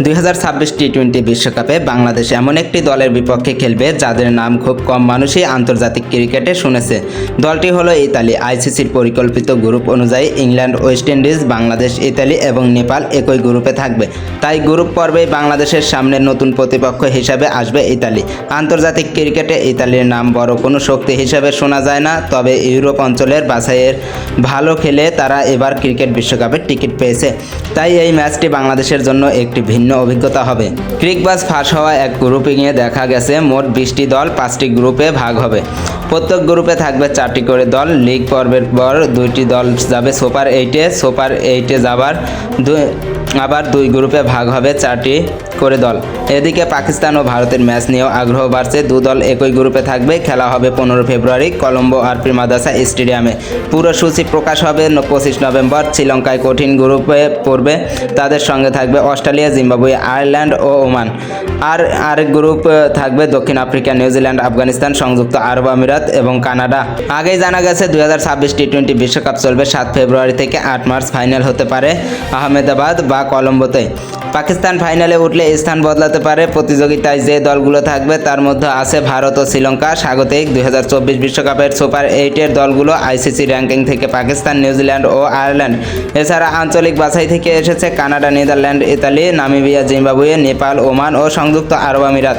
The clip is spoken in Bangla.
2026 টি-20 বিশ্বকাপে বাংলাদেশ এমন একটি দলের বিপক্ষে খেলবে যাদের নাম খুব কম মানুষই আন্তর্জাতিক ক্রিকেটে শুনেছে। দলটি হলো ইতালি। আইসিসির পরিকল্পিত গ্রুপ অনুযায়ী England, West Indies, Bangladesh, Italy এবং নেপাল একই গ্রুপে থাকবে। তাই গ্রুপ পর্বেই বাংলাদেশের সামনে নতুন প্রতিপক্ষ হিসাবে আসবে ইতালি। আন্তর্জাতিক ক্রিকেটে ইতালির নাম বড় কোনো শক্তি হিসাবে শোনা যায় না, তবে ইউরোপ অঞ্চলের বাছাইয়ের ভালো খেলে তারা এবার ক্রিকেট বিশ্বকাপের টিকিট পেয়েছে। তাই এই ম্যাচটি বাংলাদেশের জন্য একটি ভিন্ন অভিজ্ঞতা হবে। ক্রিকবাজ ফাঁস হওয়া এক গ্রুপিংয়ে দেখা গেছে মোট 20টি দল 5টি গ্রুপে ভাগ হবে। প্রত্যেক গ্রুপে থাকবে 4টি করে দল। লিগ পর্বের পর 2টি দল যাবে সুপার এইটে যাবার আবার 2 গ্রুপে ভাগ হবে 4টি করে দল। এদিকে পাকিস্তান ও ভারতের ম্যাচ নিয়েও আগ্রহ বাড়ছে। 2 দল একই গ্রুপে থাকবে। খেলা হবে 15 ফেব্রুয়ারি কলম্বো আরপি মাদ্রাসা স্টেডিয়ামে। পুরো সূচি প্রকাশ হবে 25 নভেম্বর। শ্রীলঙ্কায় কঠিন গ্রুপে পড়বে। তাদের সঙ্গে থাকবে অস্ট্রেলিয়া, জিম্বাবুয়ে, আয়ারল্যান্ড ও ওমান। আর আরেক গ্রুপ থাকবে দক্ষিণ আফ্রিকা, নিউজিল্যান্ড, আফগানিস্তান, সংযুক্ত আরব আমিরাত এবং কানাডা। আগেই জানা গেছে 2026 টি-20 বিশ্বকাপ চলবে 7 ফেব্রুয়ারি থেকে 8 মার্চ। ফাইনাল হতে পারে আহমেদাবাদ বা কলম্বোতে। পাকিস্তান ফাইনালে উঠলে স্থান বদলাতে পারে। প্রতিযোগিতায় যে দলগুলো থাকবে তার মধ্যে আছে ভারত ও শ্রীলঙ্কা। স্বাগতিক 2024 বিশ্বকাপের সুপার 8-এর দলগুলো আইসিসি র্যাঙ্কিং থেকে পাকিস্তান, নিউজিল্যান্ড ও আয়ারল্যান্ড। এছাড়া আঞ্চলিক বাছাই থেকে এসেছে Canada, Netherland, Italy, Namibia, Zimbabwe, Nepal, Oman ও সংযুক্ত আরব আমিরাত।